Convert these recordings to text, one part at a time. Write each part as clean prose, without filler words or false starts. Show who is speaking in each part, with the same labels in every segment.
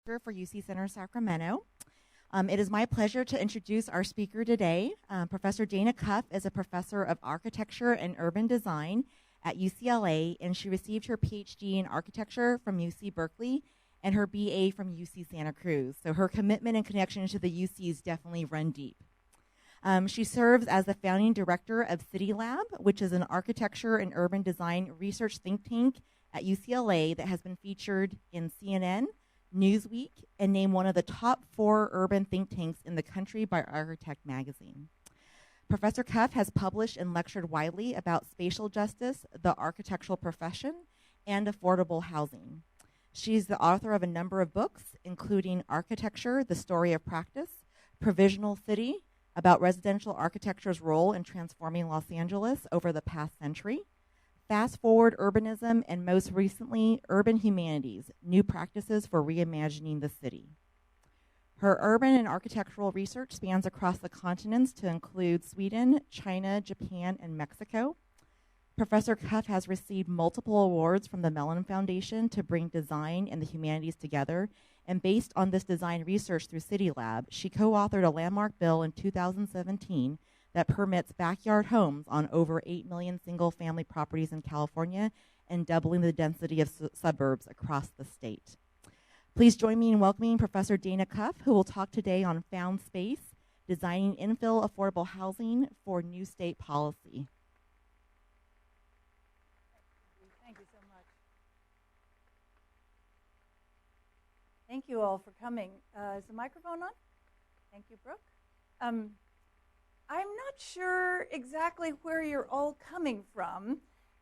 Speaker 1: For UC Center Sacramento. It is my pleasure to introduce our speaker today. Professor Dana Cuff is a professor of architecture and urban design at UCLA, and she received her PhD in architecture from UC Berkeley and her BA from UC Santa Cruz. So her commitment and connection to the UCs definitely run deep. She serves as the founding director of City Lab, which is an architecture and urban design research think tank at UCLA that has been featured in CNN, Newsweek, and named one of the top 4 urban think tanks in the country by Architect Magazine. Professor Cuff has published and lectured widely about spatial justice, the architectural profession, and affordable housing. She's the author of a number of books, including Architecture, The Story of Practice, Provisional City, about residential architecture's role in transforming Los Angeles over the past century, Fast Forward Urbanism, and most recently, Urban Humanities, New Practices for Reimagining the City. Her urban and architectural research spans across the continents to include Sweden, China, Japan, and Mexico. Professor Cuff has received multiple awards from the Mellon Foundation to bring design and the humanities together, and based on this design research through City Lab, she co-authored a landmark bill in 2017 that permits backyard homes on over 8 million single-family properties in California and doubling the density of suburbs across the state. Please join me in welcoming Professor Dana Cuff, who will talk today on Found Space, Designing Infill Affordable Housing for New State Policy.
Speaker 2: Thank you so much. Thank you all for coming. Is the microphone on? Thank you, Brooke. I'm not sure exactly where you're all coming from,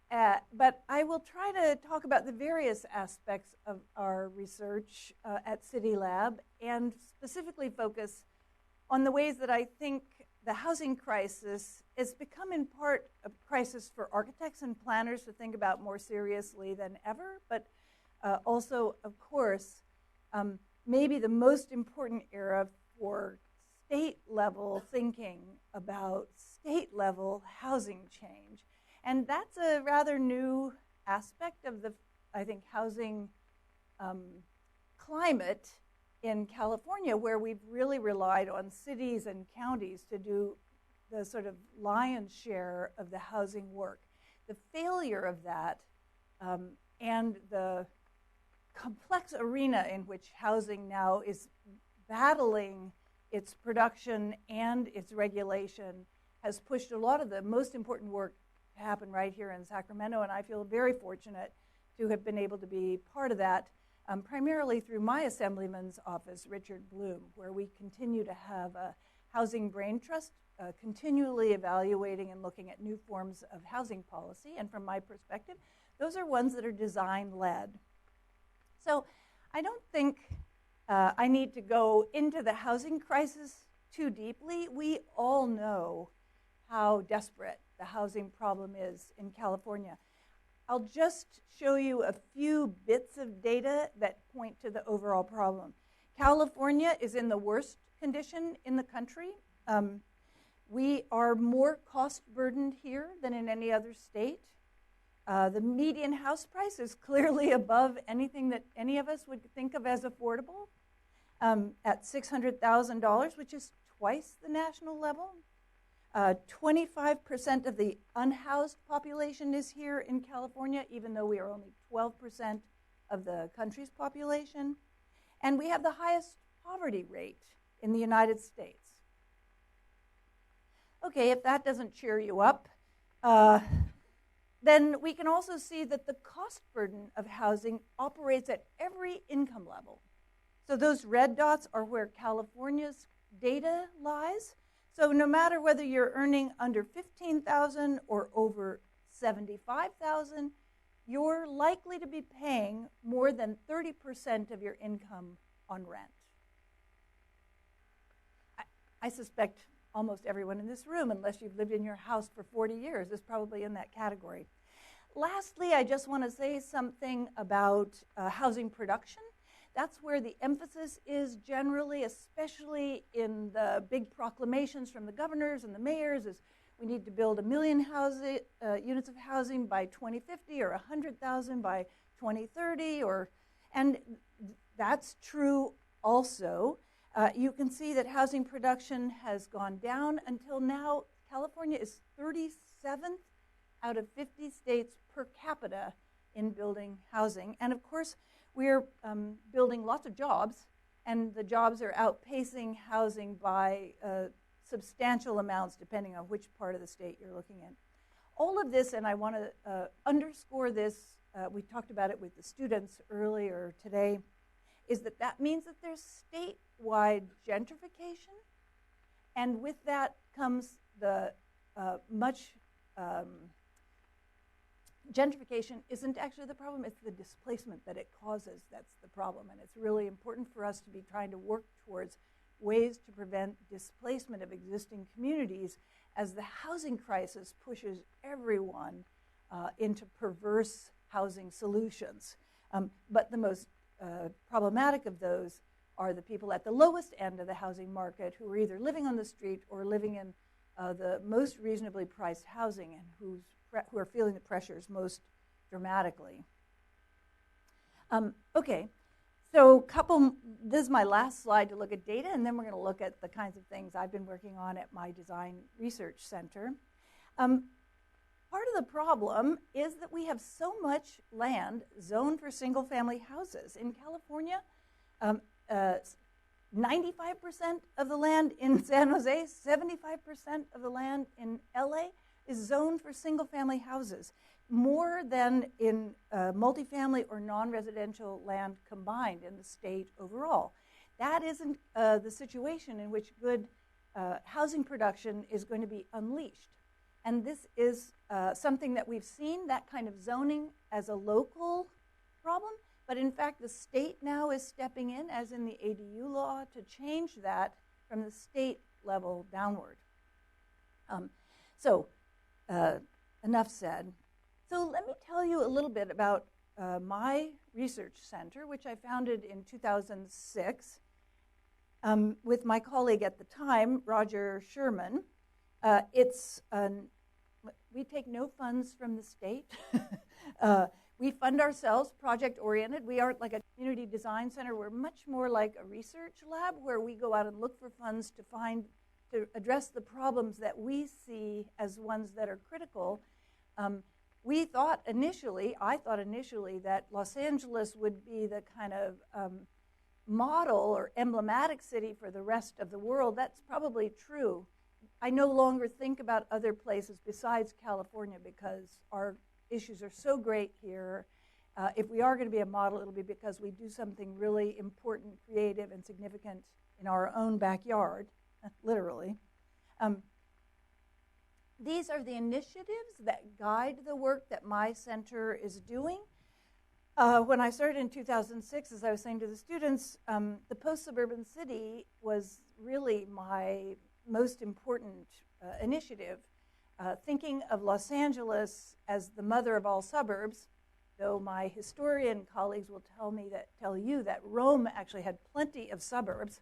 Speaker 2: but I will try to talk about the various aspects of our research at City Lab and specifically focus on the ways that I think the housing crisis has become in part a crisis for architects and planners to think about more seriously than ever, but also, of course, maybe the most important era for state-level thinking about state-level housing change. And that's a rather new aspect of the, I think, housing climate in California, where we've really relied on cities and counties to do the sort of lion's share of the housing work. The failure of that and the complex arena in which housing now is battling its production and its regulation has pushed a lot of the most important work to happen right here in Sacramento, and I feel very fortunate to have been able to be part of that, primarily through my assemblyman's office, Richard Bloom, where we continue to have a housing brain trust, continually evaluating and looking at new forms of housing policy, and from my perspective, those are ones that are design-led. So I don't think I need to go into the housing crisis too deeply. We all know how desperate the housing problem is in California. I'll just show you a few bits of data that point to the overall problem. California is in the worst condition in the country. We are more cost burdened here than in any other state. The median house price is clearly above anything that any of us would think of as affordable, at $600,000, which is twice the national level. 25% of the unhoused population is here in California, even though we are only 12% of the country's population. And we have the highest poverty rate in the United States. Okay, if that doesn't cheer you up, then we can also see that the cost burden of housing operates at every income level. So those red dots are where California's data lies. So no matter whether you're earning under $15,000 or over $75,000, you're likely to be paying more than 30% of your income on rent. I suspect almost everyone in this room, unless you've lived in your house for 40 years, is probably in that category. Lastly, I just want to say something about housing production. That's where the emphasis is generally, especially in the big proclamations from the governors and the mayors, is we need to build 1 million units of housing by 2050 or 100,000 by 2030, and that's true also, you can see that housing production has gone down until now. California is 37th out of 50 states per capita in building housing. And of course, we're building lots of jobs, and the jobs are outpacing housing by substantial amounts depending on which part of the state you're looking at. All of this, and I want to underscore this, we talked about it with the students earlier today, is that means that there's statewide gentrification, and with that comes the gentrification isn't actually the problem, it's the displacement that it causes that's the problem. And it's really important for us to be trying to work towards ways to prevent displacement of existing communities as the housing crisis pushes everyone into perverse housing solutions. But the most problematic of those are the people at the lowest end of the housing market who are either living on the street or living in the most reasonably priced housing and who are feeling the pressures most dramatically. Okay, so this is my last slide to look at data, and then we're going to look at the kinds of things I've been working on at my design research center. Part of the problem is that we have so much land zoned for single-family houses. In California, 95% of the land in San Jose, 75% of the land in LA is zoned for single-family houses, more than in multifamily or non-residential land combined in the state overall. That isn't the situation in which good housing production is going to be unleashed. And this is something that we've seen, that kind of zoning as a local problem, but in fact the state now is stepping in, as in the ADU law, to change that from the state level downward. Enough said. So let me tell you a little bit about my research center, which I founded in 2006 with my colleague at the time, Roger Sherman. We take no funds from the state. We fund ourselves, project-oriented. We aren't like a community design center. We're much more like a research lab where we go out and look for funds to address the problems that we see as ones that are critical. I thought initially that Los Angeles would be the kind of model or emblematic city for the rest of the world. That's probably true. I no longer think about other places besides California because our issues are so great here. If we are going to be a model, it'll be because we do something really important, creative, and significant in our own backyard, literally. These are the initiatives that guide the work that my center is doing. When I started in 2006, as I was saying to the students, the post-suburban city was really my most important initiative. Thinking of Los Angeles as the mother of all suburbs, though my historian colleagues will tell you that Rome actually had plenty of suburbs.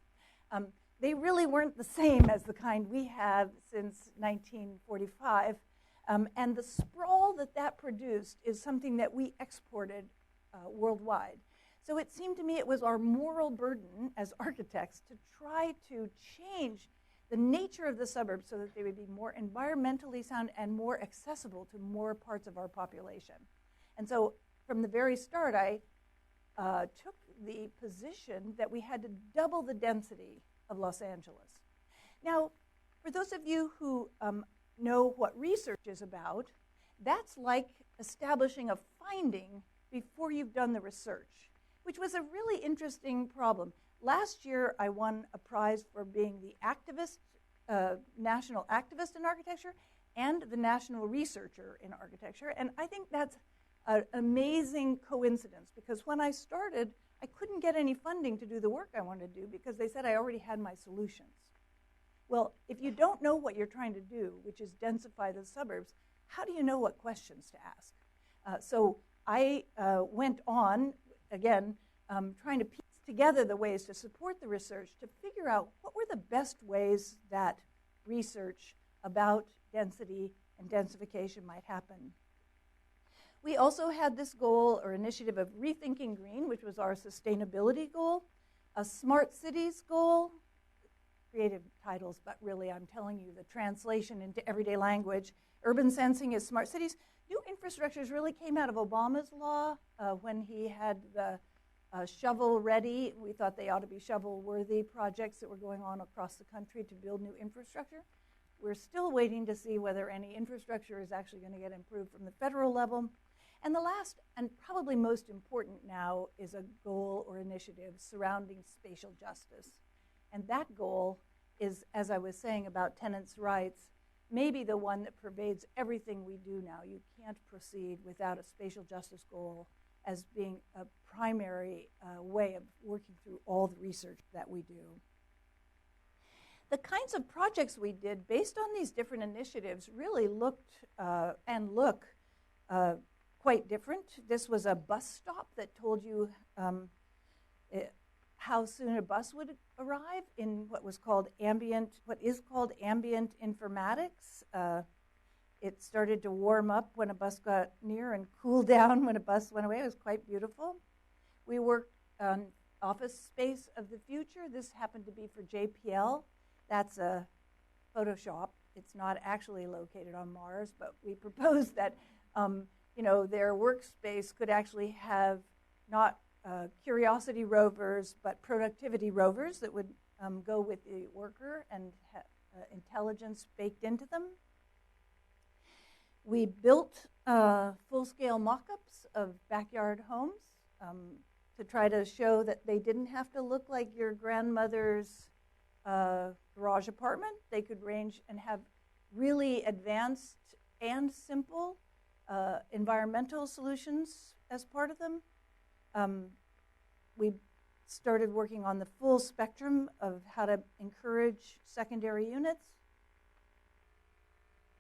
Speaker 2: They really weren't the same as the kind we have since 1945. And the sprawl that produced is something that we exported worldwide. So it seemed to me it was our moral burden as architects to try to change the nature of the suburbs so that they would be more environmentally sound and more accessible to more parts of our population. And so from the very start, I took the position that we had to double the density of Los Angeles. Now, for those of you who know what research is about, that's like establishing a finding before you've done the research, which was a really interesting problem. Last year, I won a prize for being the national activist in architecture and the national researcher in architecture, and I think that's an amazing coincidence because when I started, I couldn't get any funding to do the work I wanted to do because they said I already had my solutions. Well, if you don't know what you're trying to do, which is densify the suburbs, how do you know what questions to ask? So I went on, again, trying to piece together the ways to support the research to figure out what were the best ways that research about density and densification might happen. We also had this goal or initiative of Rethinking Green, which was our sustainability goal. A smart cities goal, creative titles, but really I'm telling you the translation into everyday language. Urban sensing is smart cities. New infrastructures really came out of Obama's law when he had the shovel ready. We thought they ought to be shovel-worthy projects that were going on across the country to build new infrastructure. We're still waiting to see whether any infrastructure is actually going to get improved from the federal level. And the last, and probably most important now, is a goal or initiative surrounding spatial justice. And that goal is, as I was saying about tenants' rights, maybe the one that pervades everything we do now. You can't proceed without a spatial justice goal as being a primary way of working through all the research that we do. The kinds of projects we did based on these different initiatives really looked and look quite different. This was a bus stop that told you how soon a bus would arrive in what is called ambient informatics. It started to warm up when a bus got near and cool down when a bus went away. It was quite beautiful. We worked on office space of the future. This happened to be for JPL. That's a Photoshop. It's not actually located on Mars, but we proposed that their workspace could actually have not Curiosity rovers, but productivity rovers that would go with the worker and have intelligence baked into them. We built full-scale mock-ups of backyard homes to try to show that they didn't have to look like your grandmother's garage apartment. They could range and have really advanced and simple environmental solutions as part of them. We started working on the full spectrum of how to encourage secondary units.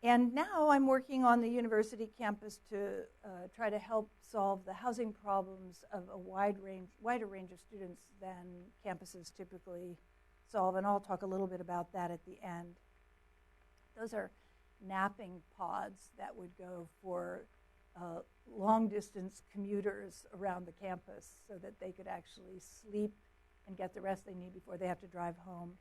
Speaker 2: And now I'm working on the university campus to try to help solve the housing problems of a wider range of students than campuses typically solve. And I'll talk a little bit about that at the end. Those are napping pods that would go for long-distance commuters around the campus so that they could actually sleep and get the rest they need before they have to drive home.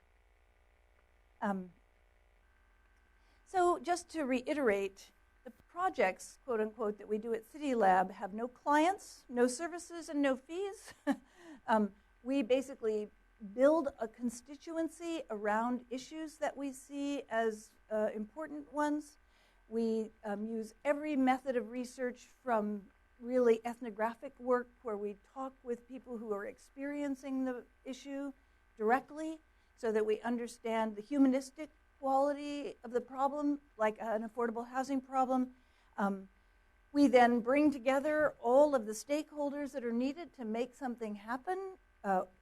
Speaker 2: So just to reiterate, the projects, quote unquote, that we do at CityLab have no clients, no services, and no fees. We basically build a constituency around issues that we see as important ones. We use every method of research from really ethnographic work where we talk with people who are experiencing the issue directly so that we understand the humanistic quality of the problem, like an affordable housing problem. We then bring together all of the stakeholders that are needed to make something happen.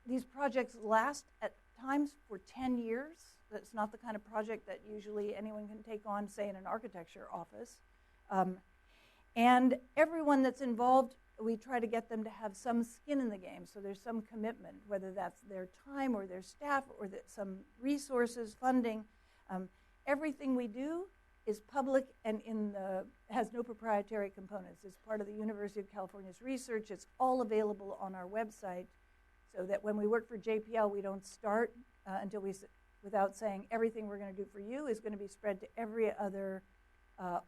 Speaker 2: These projects last at times for 10 years. That's not the kind of project that usually anyone can take on, say, in an architecture office. And everyone that's involved, we try to get them to have some skin in the game, so there's some commitment, whether that's their time or their staff or some resources, funding. Everything we do is public and has no proprietary components. It's part of the University of California's research. It's all available on our website so that when we work for JPL, we don't start until without saying everything we're going to do for you is going to be spread to every other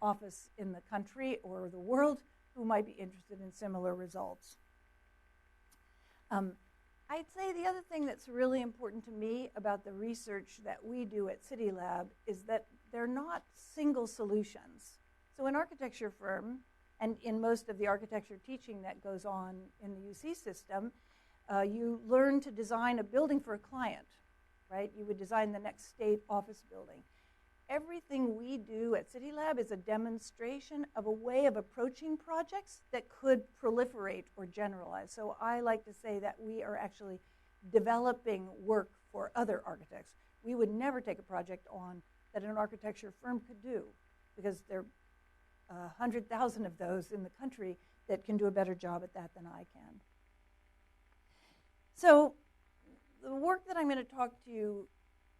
Speaker 2: office in the country or the world who might be interested in similar results. I'd say the other thing that's really important to me about the research that we do at CityLab is that they're not single solutions. So an architecture firm, and in most of the architecture teaching that goes on in the UC system, you learn to design a building for a client, right? You would design the next state office building. Everything we do at CityLab is a demonstration of a way of approaching projects that could proliferate or generalize. So I like to say that we are actually developing work for other architects. We would never take a project on that an architecture firm could do because there are 100,000 of those in the country that can do a better job at that than I can. So the work that I'm going to talk to you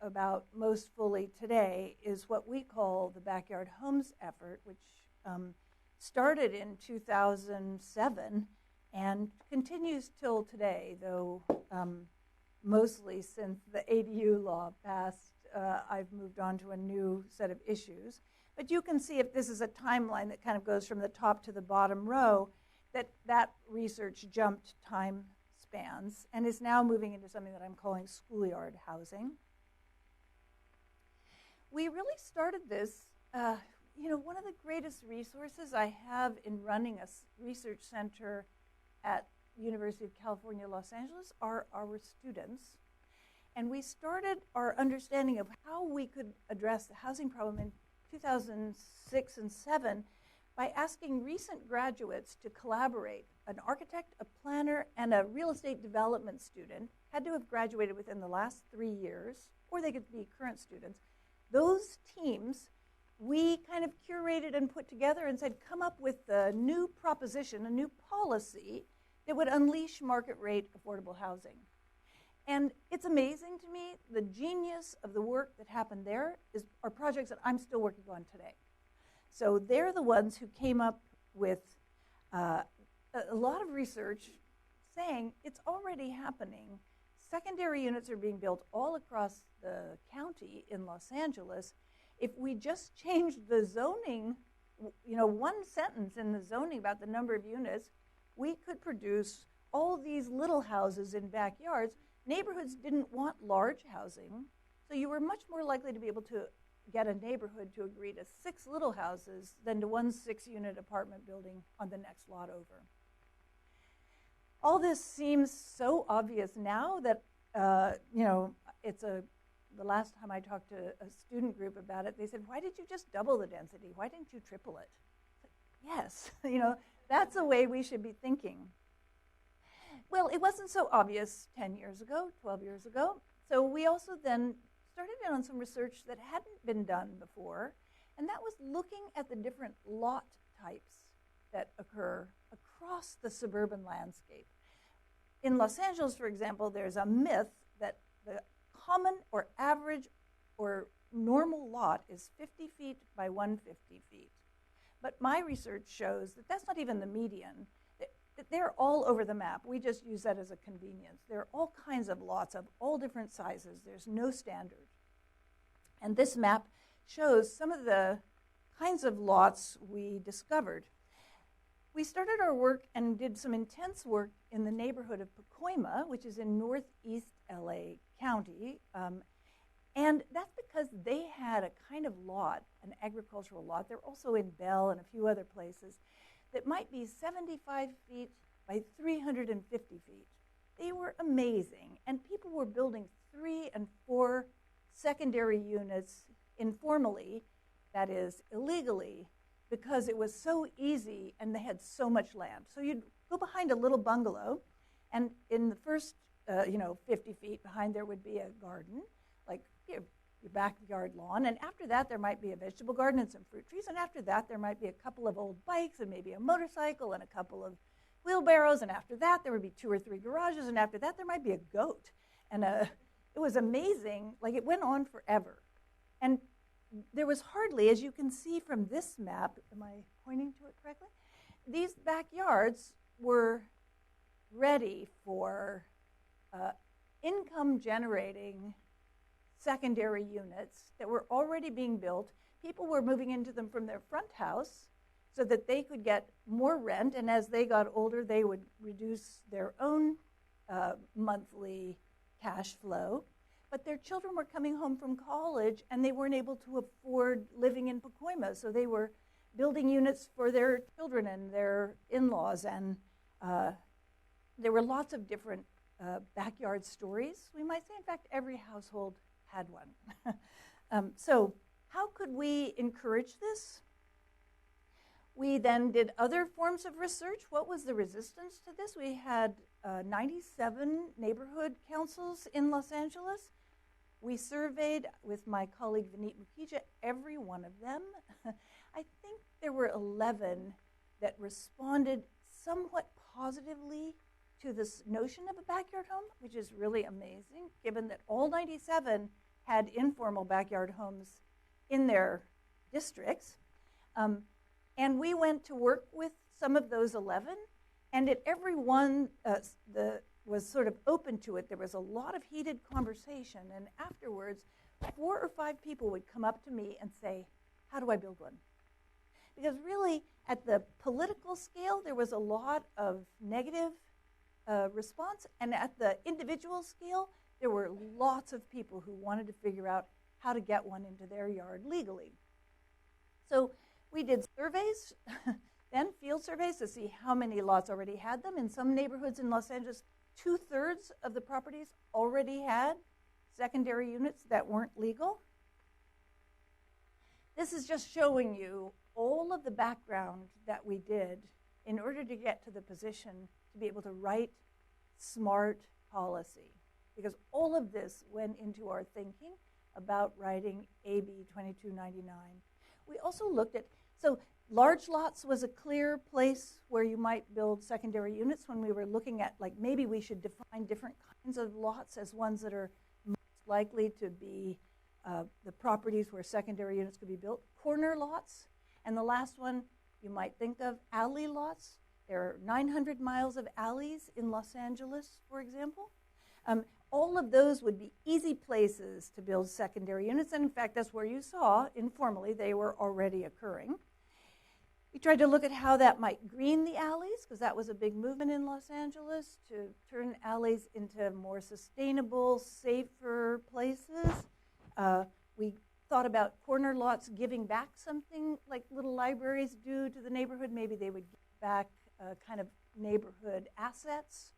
Speaker 2: about most fully today is what we call the Backyard Homes effort, which started in 2007 and continues till today, though mostly since the ADU law passed. I've moved on to a new set of issues. But you can see, if this is a timeline that kind of goes from the top to the bottom row, that research jumped time spans and is now moving into something that I'm calling schoolyard housing. We really started this, one of the greatest resources I have in running a research center at University of California, Los Angeles are our students. And we started our understanding of how we could address the housing problem in 2006 and 2007 by asking recent graduates to collaborate. An architect, a planner, and a real estate development student had to have graduated within the last 3 years, or they could be current students. Those teams, we kind of curated and put together and said, come up with a new proposition, a new policy that would unleash market rate affordable housing. And it's amazing to me, the genius of the work that happened there are projects that I'm still working on today. So they're the ones who came up with a lot of research saying it's already happening. Secondary units are being built all across the county in Los Angeles. If we just changed the zoning, one sentence in the zoning about the number of units, we could produce all these little houses in backyards. Neighborhoods didn't want large housing, so you were much more likely to be able to get a neighborhood to agree to 6 little houses than to one 6-unit apartment building on the next lot over. All this seems so obvious now that, the last time I talked to a student group about it, they said, why did you just double the density? Why didn't you triple it? Yes, that's the way we should be thinking. Well, it wasn't so obvious 10 years ago, 12 years ago. So we also then started in on some research that hadn't been done before, and that was looking at the different lot types that occur across the suburban landscape. In Los Angeles, for example, there's a myth that the common or average or normal lot is 50 feet by 150 feet. But my research shows that that's not even the median. That they're all over the map. We just use that as a convenience. There are all kinds of lots of all different sizes. There's no standard. And this map shows some of the kinds of lots we discovered. We started our work and did some intense work in the neighborhood of Pacoima, which is in northeast LA County. And that's because they had a kind of lot, an agricultural lot. They're also in Bell and a few other places that might be 75 feet by 350 feet. They were amazing. And people were building 3 and 4 secondary units informally, that is, illegally, because it was so easy and they had so much land. So you'd go behind a little bungalow, and in the first 50 feet behind there would be a garden, like your backyard lawn, and after that there might be a vegetable garden and some fruit trees, and after that there might be a couple of old bikes and maybe a motorcycle and a couple of wheelbarrows, and after that there would be 2 or 3 garages, and after that there might be a goat. And it was amazing. Like, it went on forever. And there was hardly, as you can see from this map, am I pointing to it correctly? These backyards were ready for income-generating secondary units that were already being built. People were moving into them from their front house so that they could get more rent, and as they got older, they would reduce their own monthly cash flow. But their children were coming home from college, and they weren't able to afford living in Pacoima, so they were building units for their children and their in-laws, and there were lots of different backyard stories. We might say, in fact, every household had one. So how could we encourage this? We then did other forms of research. What was the resistance to this? We had 97 neighborhood councils in Los Angeles. We surveyed, with my colleague Vineet Mukhija, every one of them. I think there were 11 that responded somewhat positively to this notion of a backyard home, which is really amazing, given that all 97 had informal backyard homes in their districts. And we went to work with some of those 11, and at every one, the was sort of open to it, there was a lot of heated conversation, and afterwards, 4 or 5 people would come up to me and say, how do I build one? Because really, at the political scale, there was a lot of negative response, and at the individual scale, there were lots of people who wanted to figure out how to get one into their yard legally. So we did surveys, then field surveys to see how many lots already had them. In some neighborhoods in Los Angeles, 2/3 of the properties already had secondary units that weren't legal. This is just showing you all of the background that we did in order to get to the position to be able to write smart policy. Because all of this went into our thinking about writing AB 2299. We also looked at, so large lots was a clear place where you might build secondary units when we were looking at, like, maybe we should define different kinds of lots as ones that are most likely to be the properties where secondary units could be built. Corner lots, and the last one you might think of, alley lots. There are 900 miles of alleys in Los Angeles, for example. All of those would be easy places to build secondary units, and in fact, that's where you saw, informally, they were already occurring. We tried to look at how that might green the alleys, because that was a big movement in Los Angeles, to turn alleys into more sustainable, safer places. We thought about corner lots giving back something like little libraries do to the neighborhood. Maybe they would give back kind of neighborhood assets.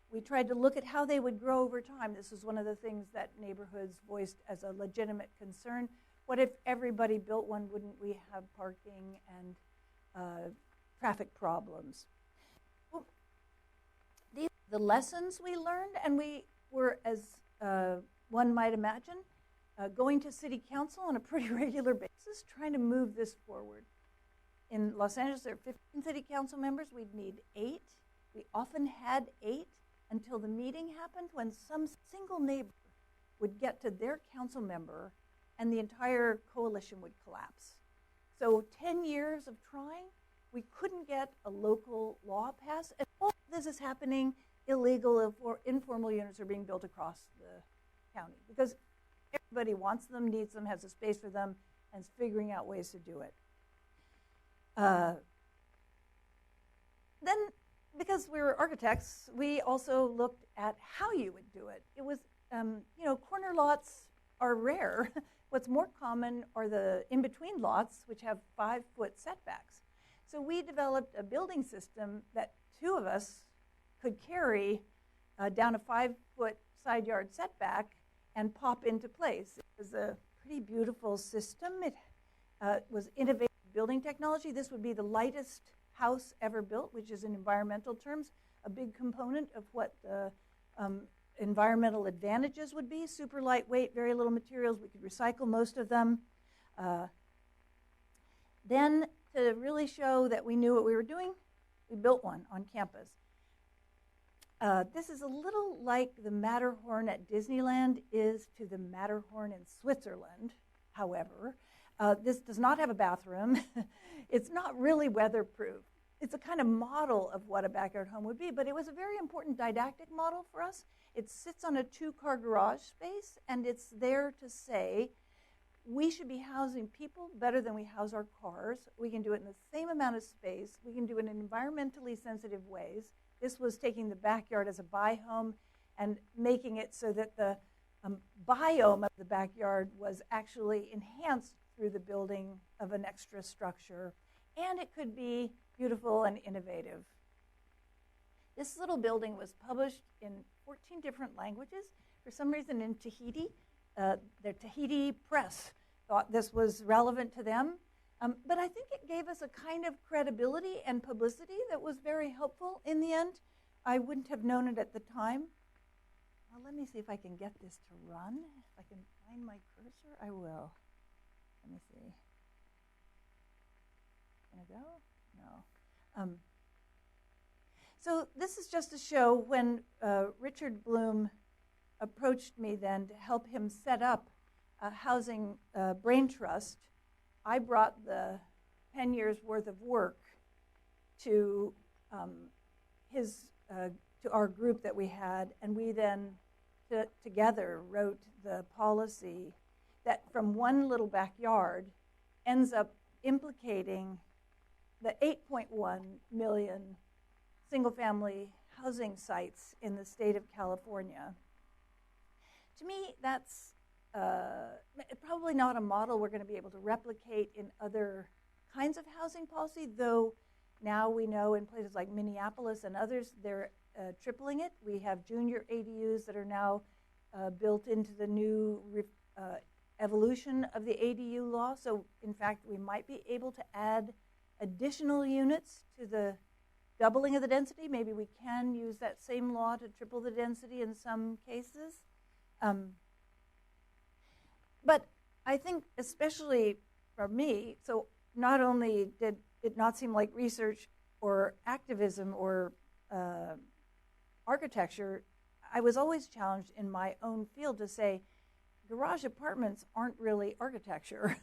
Speaker 2: We tried to look at how they would grow over time. This is one of the things that neighborhoods voiced as a legitimate concern. What if everybody built one? Wouldn't we have parking and traffic problems? Well, these are the lessons we learned, and we were, as one might imagine, going to city council on a pretty regular basis, trying to move this forward. In Los Angeles, there are 15 city council members. We'd need 8. We often had 8 until the meeting happened, when some single neighbor would get to their council member and the entire coalition would collapse. So 10 years of trying, we couldn't get a local law passed. And all this is happening illegal or informal units are being built across the county because everybody wants them, needs them, has a space for them, and is figuring out ways to do it. Then, because we were architects, we also looked at how you would do it. It was, corner lots are rare. What's more common are the in-between lots, which have 5-foot setbacks. So we developed a building system that 2 of us could carry down a 5-foot side yard setback and pop into place. It was a pretty beautiful system. It was innovative building technology. This would be the lightest house ever built, which is in environmental terms a big component of what the environmental advantages would be. Super lightweight, very little materials. We could recycle most of them. Then, to really show that we knew what we were doing, we built one on campus. This is a little like the Matterhorn at Disneyland is to the Matterhorn in Switzerland, however. This does not have a bathroom. It's not really weatherproof. It's a kind of model of what a backyard home would be, but it was a very important didactic model for us. It sits on a 2-car garage space, and it's there to say, we should be housing people better than we house our cars. We can do it in the same amount of space. We can do it in environmentally sensitive ways. This was taking the backyard as a biome and making it so that the biome of the backyard was actually enhanced through the building of an extra structure, and it could be beautiful and innovative. This little building was published in 14 different languages. For some reason in Tahiti, the Tahiti press thought this was relevant to them, but I think it gave us a kind of credibility and publicity that was very helpful in the end. I wouldn't have known it at the time. Well, let me see if I can get this to run. If I can find my cursor, I will. Let me see. Can it go? No. So this is just to show when Richard Bloom approached me then to help him set up a housing brain trust. I brought the 10 years worth of work to his to our group that we had, and we then together wrote the policy that from one little backyard ends up implicating the 8.1 million single-family housing sites in the state of California. To me, that's probably not a model we're going to be able to replicate in other kinds of housing policy, though now we know in places like Minneapolis and others, they're tripling it. We have junior ADUs that are now built into the new evolution of the ADU law. So in fact, we might be able to add additional units to the doubling of the density. Maybe we can use that same law to triple the density in some cases. But I think especially for me, so not only did it not seem like research or activism or architecture, I was always challenged in my own field to say, garage apartments aren't really architecture.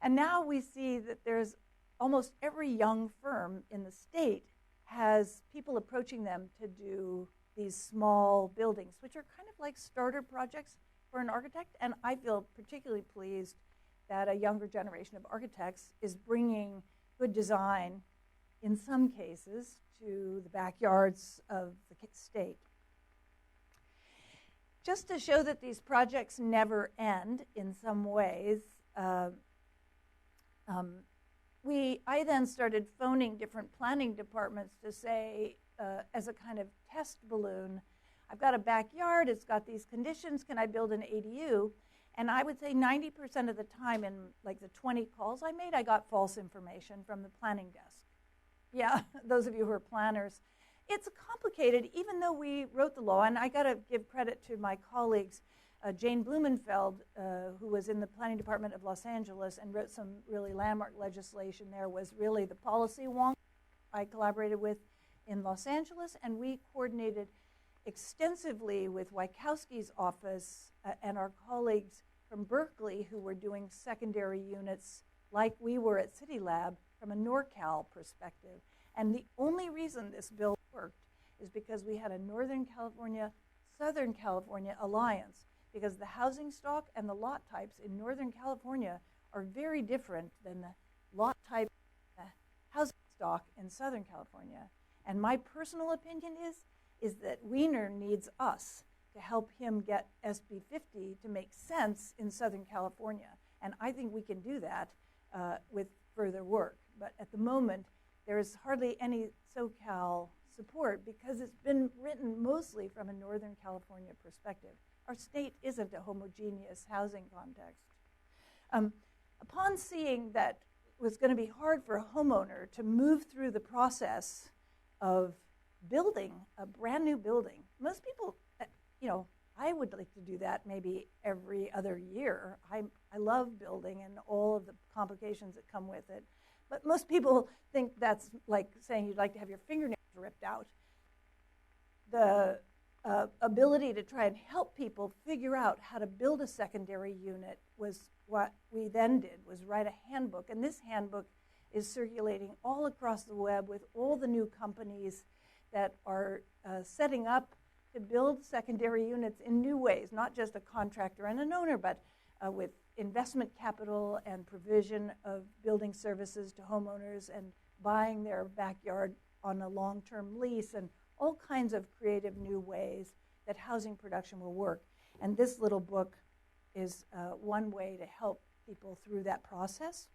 Speaker 2: And now we see that there's almost every young firm in the state has people approaching them to do these small buildings, which are kind of like starter projects for an architect. And I feel particularly pleased that a younger generation of architects is bringing good design, in some cases, to the backyards of the state. Just to show that these projects never end in some ways, I then started phoning different planning departments to say, as a kind of test balloon, I've got a backyard, it's got these conditions, can I build an ADU? And I would say 90% of the time in like the 20 calls I made, I got false information from the planning desk. Yeah, those of you who are planners. It's complicated, even though we wrote the law, and I got to give credit to my colleagues. Jane Blumenfeld, who was in the planning department of Los Angeles and wrote some really landmark legislation there, was really the policy wonk I collaborated with in Los Angeles, and we coordinated extensively with Wachowski's office and our colleagues from Berkeley who were doing secondary units like we were at City Lab from a NorCal perspective. And the only reason this bill worked is because we had a Northern California, Southern California alliance, because the housing stock and the lot types in Northern California are very different than the lot type housing stock in Southern California. And my personal opinion is that Wiener needs us to help him get SB 50 to make sense in Southern California. And I think we can do that with further work. But at the moment, there is hardly any SoCal support because it's been written mostly from a Northern California perspective. Our state isn't a homogeneous housing context. Upon seeing that it was going to be hard for a homeowner to move through the process of building a brand new building, most people, I would like to do that maybe every other year. I love building and all of the complications that come with it. But most people think that's like saying you'd like to have your fingernails ripped out. The ability to try and help people figure out how to build a secondary unit was what we then did, was write a handbook. And this handbook is circulating all across the web with all the new companies that are setting up to build secondary units in new ways, not just a contractor and an owner, but with investment capital and provision of building services to homeowners and buying their backyard on a long-term lease and all kinds of creative new ways that housing production will work. And this little book is one way to help people through that process.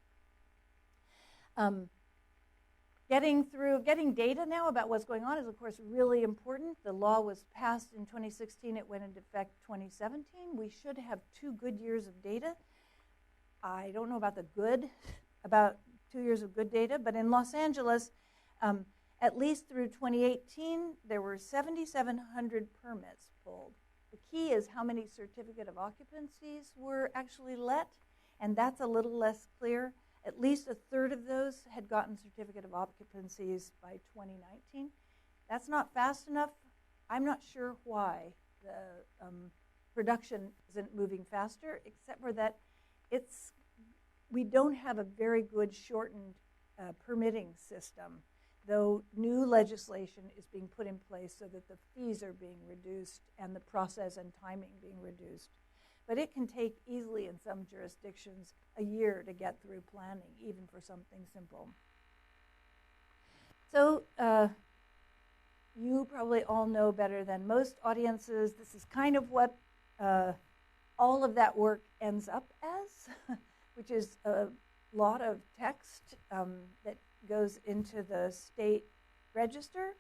Speaker 2: Getting data now about what's going on is, of course, really important. The law was passed in 2016. It went into effect 2017. We should have 2 good years of data. I don't know about the good, about 2 years of good data, but in Los Angeles, at least through 2018, there were 7,700 permits pulled. The key is how many certificate of occupancies were actually let, and that's a little less clear. At least a third of those had gotten certificate of occupancies by 2019. That's not fast enough. I'm not sure why the production isn't moving faster, except for that we don't have a very good shortened permitting system. though new legislation is being put in place so that the fees are being reduced and the process and timing being reduced. But it can take easily in some jurisdictions a year to get through planning, even for something simple. So you probably all know better than most audiences, this is kind of what all of that work ends up as, which is a lot of text that goes into the state register.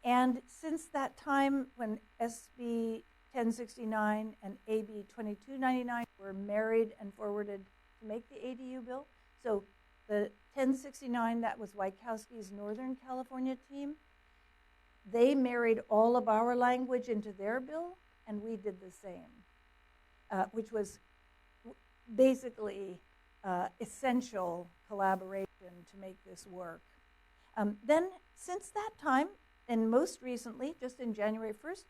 Speaker 2: And since that time, when SB 1069 and AB 2299 were married and forwarded to make the ADU bill, so the 1069, that was Wieckowski's Northern California team, they married all of our language into their bill, and we did the same, which was basically essential collaboration to make this work. Then, since that time, and most recently, just in January 1st,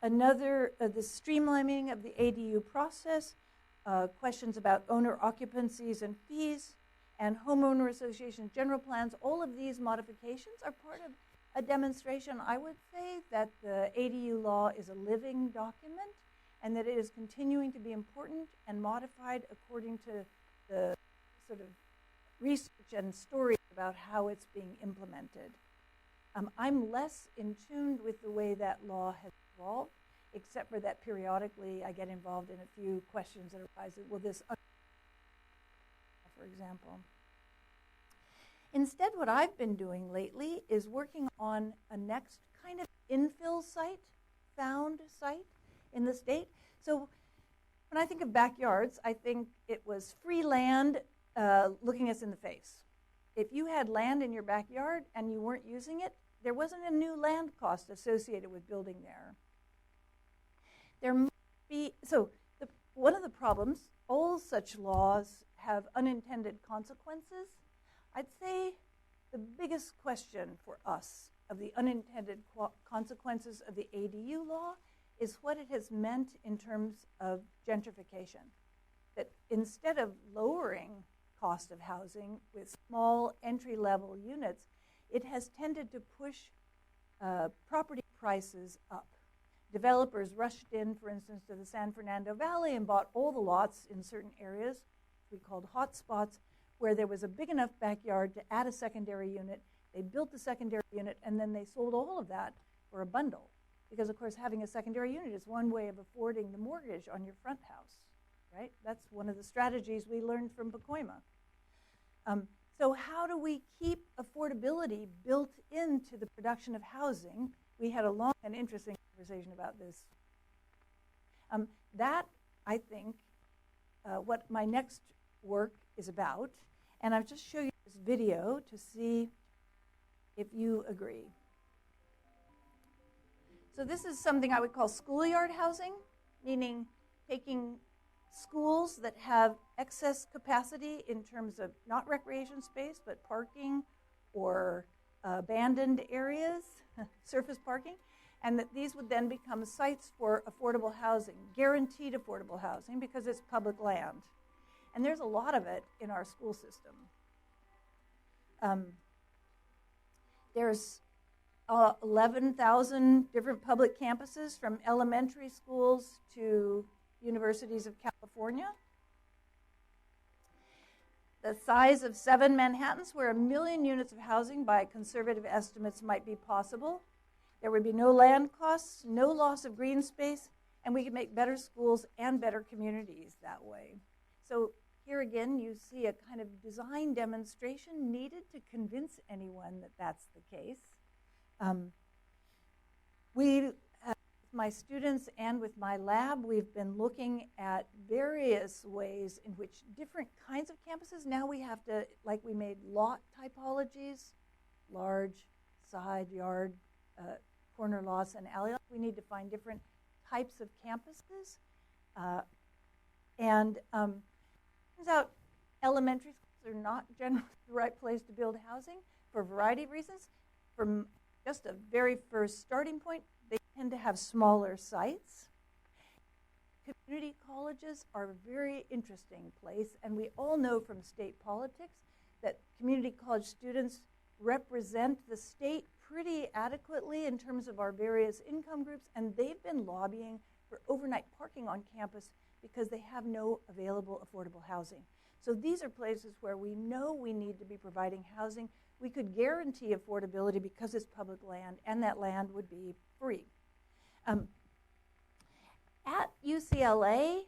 Speaker 2: another, the streamlining of the ADU process, questions about owner occupancies and fees, and homeowner association general plans, all of these modifications are part of a demonstration, I would say, that the ADU law is a living document and that it is continuing to be important and modified according to the sort of research and stories about how it's being implemented. I'm less in tune with the way that law has evolved, except for that periodically I get involved in a few questions that arise. Will this, for example. Instead, what I've been doing lately is working on a next kind of infill site, found site in the state. So when I think of backyards, I think it was free land looking us in the face. If you had land in your backyard and you weren't using it, there wasn't a new land cost associated with building there. There must be, so one of the problems, all such laws have unintended consequences. I'd say the biggest question for us of the unintended consequences of the ADU law is what it has meant in terms of gentrification. That instead of lowering cost of housing with small entry-level units, it has tended to push property prices up. Developers rushed in, for instance, to the San Fernando Valley and bought all the lots in certain areas we called hot spots, where there was a big enough backyard to add a secondary unit. They built the secondary unit, and then they sold all of that for a bundle. Because, of course, having a secondary unit is one way of affording the mortgage on your front house, right? That's one of the strategies we learned from Pacoima. So how do we keep affordability built into the production of housing? We had a long and interesting conversation about this. That, I think, what my next work is about. And I'll just show you this video to see if you agree. So this is something I would call schoolyard housing, meaning taking schools that have excess capacity in terms of not recreation space, but parking or abandoned areas, surface parking, and that these would then become sites for affordable housing, guaranteed affordable housing, because it's public land. And there's a lot of it in our school system. There's 11,000 different public campuses from elementary schools to universities of California. The size of 7 Manhattans, where 1 million units of housing by conservative estimates might be possible. There would be no land costs, no loss of green space, and we could make better schools and better communities that way. So here again, you see a kind of design demonstration needed to convince anyone that that's the case. With my students and with my lab, we've been looking at various ways in which different kinds of campuses, now we have to, like we made lot typologies, large, side, yard, corner lots, and alley lots. We need to find different types of campuses. Turns out elementary schools are not generally the right place to build housing for a variety of reasons. From just a very first starting point, they tend to have smaller sites. Community colleges are a very interesting place, and we all know from state politics that community college students represent the state pretty adequately in terms of our various income groups, and they've been lobbying for overnight parking on campus because they have no available affordable housing. So these are places where we know we need to be providing housing. We could guarantee affordability because it's public land, and that land would be free. At UCLA,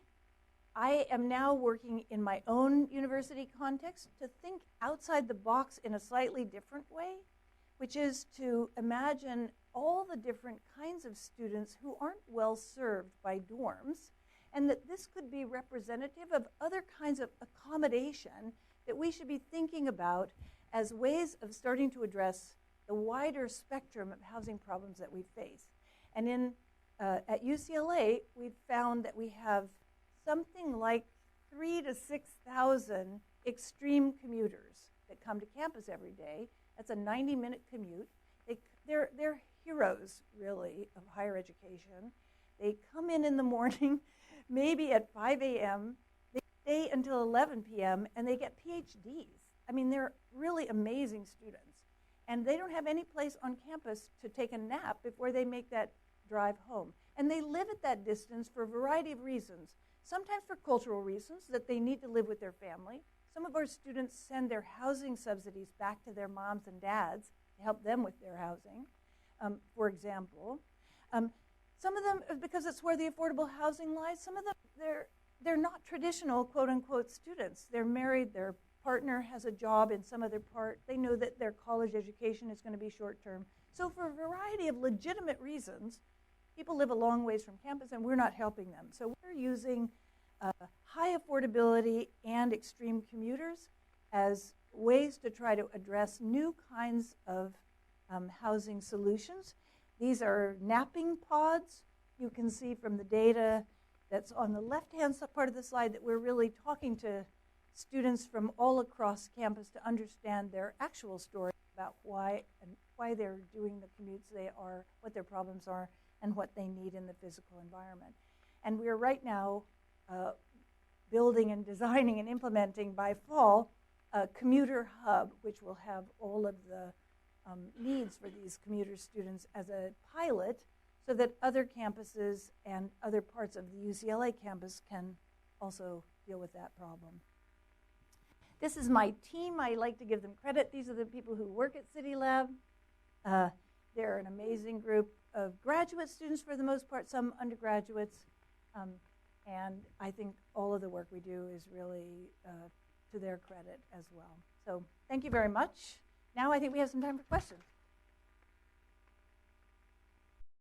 Speaker 2: I am now working in my own university context to think outside the box in a slightly different way, which is to imagine all the different kinds of students who aren't well served by dorms, and that this could be representative of other kinds of accommodation that we should be thinking about as ways of starting to address the wider spectrum of housing problems that we face. And at UCLA, we've found that we have something like 3,000 to 6,000 extreme commuters that come to campus every day. That's a 90-minute commute. They're heroes, really, of higher education. They come in the morning, maybe at 5 a.m., they stay until 11 p.m., and they get PhDs. I mean, they're really amazing students. And they don't have any place on campus to take a nap before they make that drive home. And they live at that distance for a variety of reasons. Sometimes for cultural reasons, that they need to live with their family. Some of our students send their housing subsidies back to their moms and dads to help them with their housing, for example. Some of them, because it's where the affordable housing lies, some of them, they're not traditional, quote-unquote, students. They're married, their partner has a job in some other part. They know that their college education is going to be short-term. So for a variety of legitimate reasons, people live a long ways from campus, and we're not helping them. So we're using high affordability and extreme commuters as ways to try to address new kinds of housing solutions. These are napping pods. You can see from the data that's on the left-hand part of the slide that we're really talking to students from all across campus to understand their actual story about why they're doing the commutes they are, what their problems are, and what they need in the physical environment. And we're right now building and designing and implementing by fall a commuter hub, which will have all of the needs for these commuter students as a pilot, so that other campuses and other parts of the UCLA campus can also deal with that problem. This is my team. I like to give them credit. These are the people who work at CityLab. They're an amazing group of graduate students for the most part, some undergraduates, and I think all of the work we do is really to their credit as well. So thank you very much. Now I think we have some time for questions.